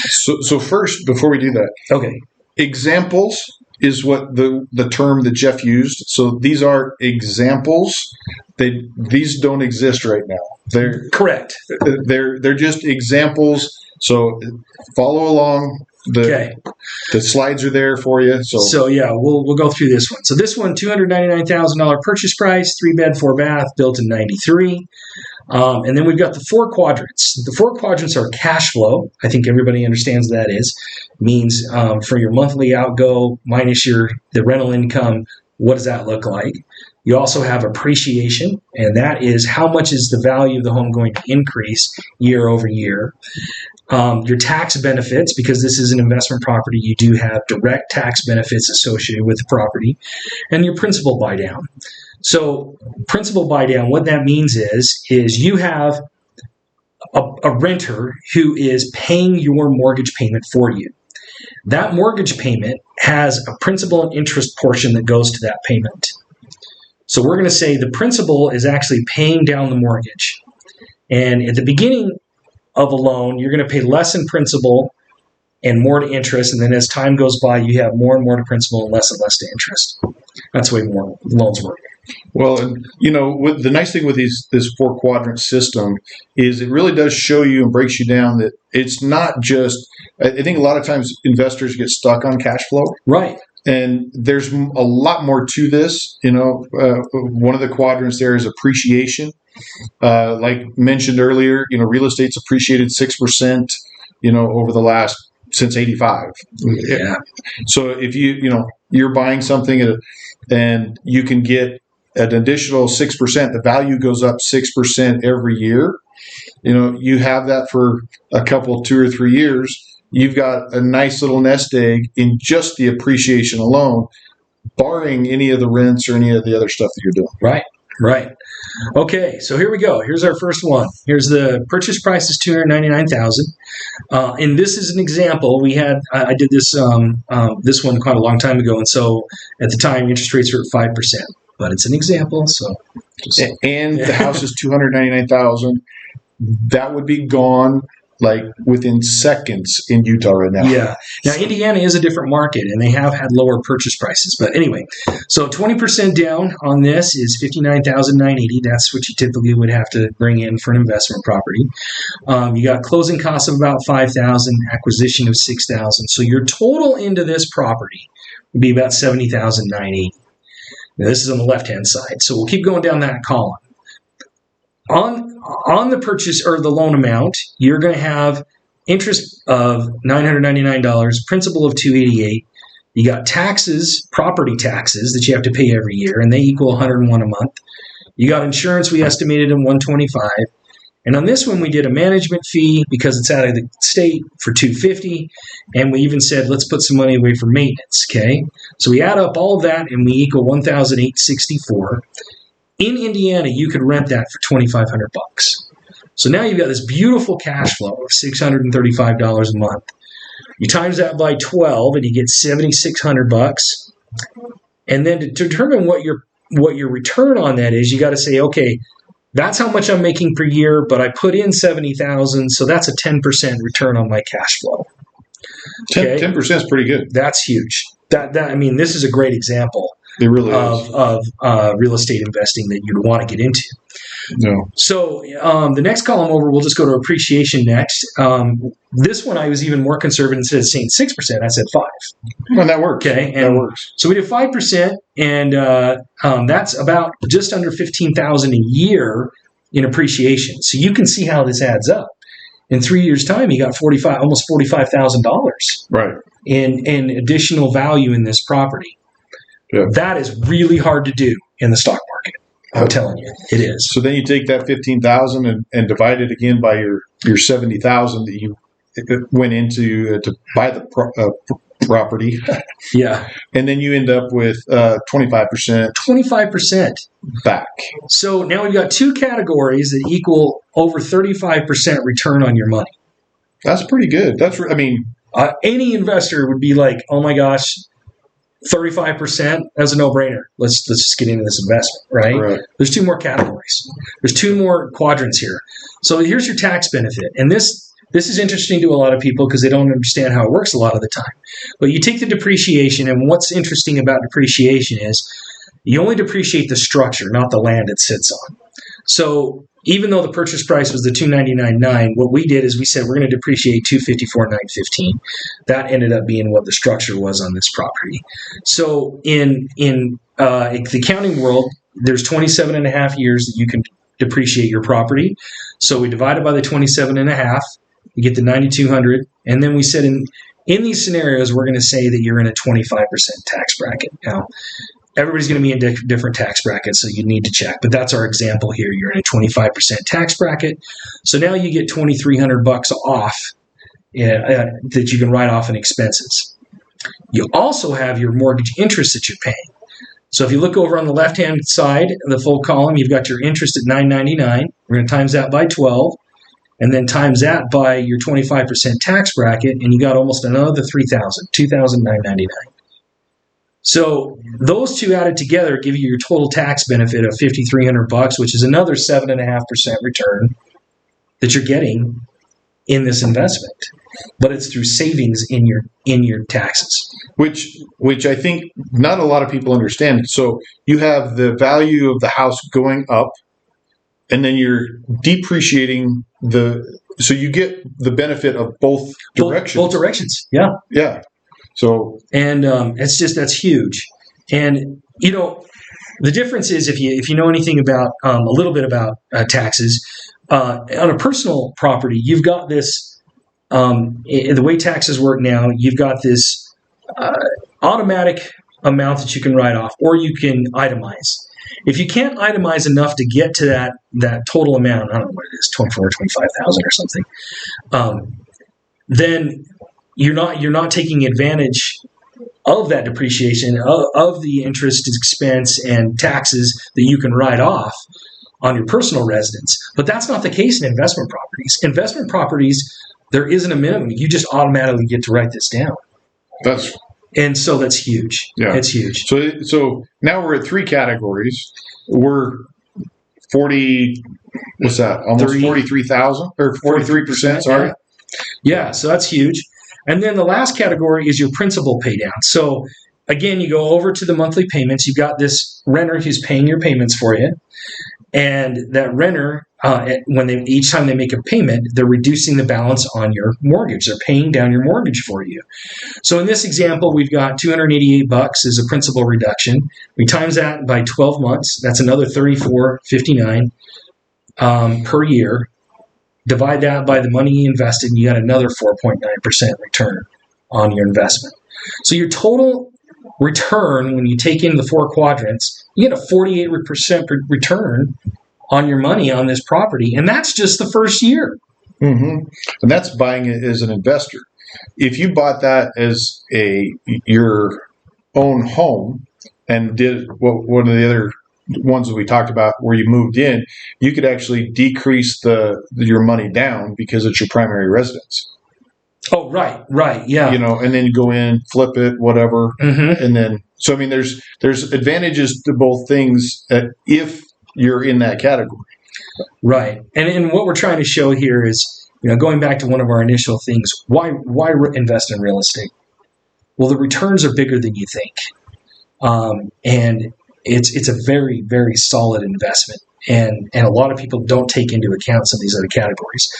So first, before we do that, Okay. examples is what the term that Jeff used. So these are examples. These don't exist right now. They're Correct. they're just examples. So follow along. Okay. The slides are there for you. So yeah, we'll go through this one. So this one, $299,000 purchase price, 3-bed, 4-bath, built in '93. And then we've got the 4 quadrants. The 4 quadrants are cash flow. I think everybody understands what that is. Means for your monthly outgo minus the rental income, what does that look like? You also have appreciation, and that is how much is the value of the home going to increase year over year. Your tax benefits, because this is an investment property, you do have direct tax benefits associated with the property, and your principal buy down. So principal buy down, what that means is you have a renter who is paying your mortgage payment for you. That mortgage payment has a principal and interest portion that goes to that payment. So we're going to say the principal is actually paying down the mortgage. And at the beginning of a loan, you're going to pay less in principal and more to interest. And then as time goes by, you have more and more to principal and less to interest. That's the way more loans work. Well, with the nice thing with this 4 quadrant system is it really does show you and breaks you down that it's not just. I think a lot of times investors get stuck on cash flow, right? And there's a lot more to this. One of the quadrants there is appreciation. Like mentioned earlier, real estate's appreciated 6%. Over the last since '85. Yeah. So if you're buying something and you can get an additional 6%, the value goes up 6% every year. You have that for a couple, 2 or 3 years. You've got a nice little nest egg in just the appreciation alone, barring any of the rents or any of the other stuff that you're doing. Right. Okay, so here we go. Here's our first one. Here's the purchase price is $299,000, and this is an example. I did this this one quite a long time ago, and so at the time interest rates were at 5%. But it's an example, so. And the house is $299,000. That would be gone like within seconds in Utah right now. Yeah. Now, Indiana is a different market, and they have had lower purchase prices. But anyway, so 20% down on this is $59,980. That's what you typically would have to bring in for an investment property. You got closing costs of about $5,000, acquisition of $6,000. So your total into this property would be about $70,980. Now, this is on the left-hand side. So we'll keep going down that column. On the purchase or the loan amount, you're going to have interest of $999, principal of $288. You got taxes, property taxes that you have to pay every year, and they equal $101 a month. You got insurance we estimated in $125. And on this one, we did a management fee because it's out of the state for $250, and we even said let's put some money away for maintenance. Okay, so we add up all of that, and we equal $1,864. In Indiana, you could rent that for $2,500. So now you've got this beautiful cash flow of $635 a month. You times that by 12, and you get $7,600. And then to determine what your return on that is, you got to say, okay, that's how much I'm making per year, but I put in $70,000, so that's a 10% return on my cash flow. Okay? 10% is pretty good. That's huge. This is a great example. It really of real estate investing that you'd want to get into. No. So the next column over, we'll just go to appreciation next. This one I was even more conservative. Instead of saying 6%, I said 5%. Well, that works. Okay, that works. So we did 5%, and that's about just under $15,000 a year in appreciation. So you can see how this adds up. In 3 years' time, you got almost $45,000 right in additional value in this property. Yeah. That is really hard to do in the stock market. I'm telling you, it is. So then you take that $15,000 and divide it again by your $70,000 that you went into to buy the property. Yeah, and then you end up with 25%. 25% back. So now we've got 2 categories that equal over 35% return on your money. That's pretty good. Any investor would be like, oh my gosh. 35%, that's a no-brainer. Let's just get into this investment, right? Right? There's 2 more categories. There's 2 more quadrants here. So here's your tax benefit. And this this is interesting to a lot of people because they don't understand how it works a lot of the time. But you take the depreciation, and what's interesting about depreciation is you only depreciate the structure, not the land it sits on. So even though the purchase price was the $299,900, what we did is we said we're going to depreciate $254,915. That ended up being what the structure was on this property. So in the accounting world, there's 27 and a half years that you can depreciate your property. So we divide it by the 27 and a half, you get the 9,200, and then we said in these scenarios we're going to say that you're in a 25% tax bracket. Now, everybody's going to be in different tax brackets, so you need to check. But that's our example here. You're in a 25% tax bracket. So now you get $2,300 off that you can write off in expenses. You also have your mortgage interest that you're paying. So if you look over on the left-hand side of the full column, you've got your interest at $999. We're going to times that by 12, and then times that by your 25% tax bracket, and you got almost another $3,000, $2,999. So those two added together give you your total tax benefit of $5,300, which is another 7.5% return that you're getting in this investment. But it's through savings in your taxes, which I think not a lot of people understand. So you have the value of the house going up, and then you're depreciating so you get the benefit of both directions. Both directions, yeah. Yeah. So and that's huge. And the difference is if you know anything about a little bit about taxes on a personal property, you've got this the way taxes work now. You've got this automatic amount that you can write off, or you can itemize. If you can't itemize enough to get to that total amount, I don't know what it is, 24 or 25,000 or something, then you're not taking advantage of that depreciation, of the interest expense and taxes that you can write off on your personal residence. But that's not the case in investment properties. Investment properties, there isn't a minimum. You just automatically get to write this down. And so that's huge. Yeah. It's huge. So now we're at three categories. We're 40, what's that? Almost 43,000 or 43%, sorry. Yeah, so that's huge. And then the last category is your principal pay down. So again, you go over to the monthly payments. You've got this renter who's paying your payments for you. And that renter, each time they make a payment, they're reducing the balance on your mortgage. They're paying down your mortgage for you. So in this example, we've got $288 as a principal reduction. We times that by 12 months. That's another $34.59 per year. Divide that by the money you invested, and you got another 4.9% return on your investment. So your total return, when you take in the four quadrants, you get a 48% return on your money on this property, and that's just the first year. Mm-hmm. And that's buying it as an investor. If you bought that as your own home and did one of the other ones that we talked about where you moved in, you could actually decrease your money down because it's your primary residence. Oh, right, yeah. And then you go in, flip it, whatever, and then so I mean, there's advantages to both things if you're in that category. Right, and what we're trying to show here is, going back to one of our initial things, why invest in real estate? Well, the returns are bigger than you think, and it's a very, very solid investment, and a lot of people don't take into account some of these other categories.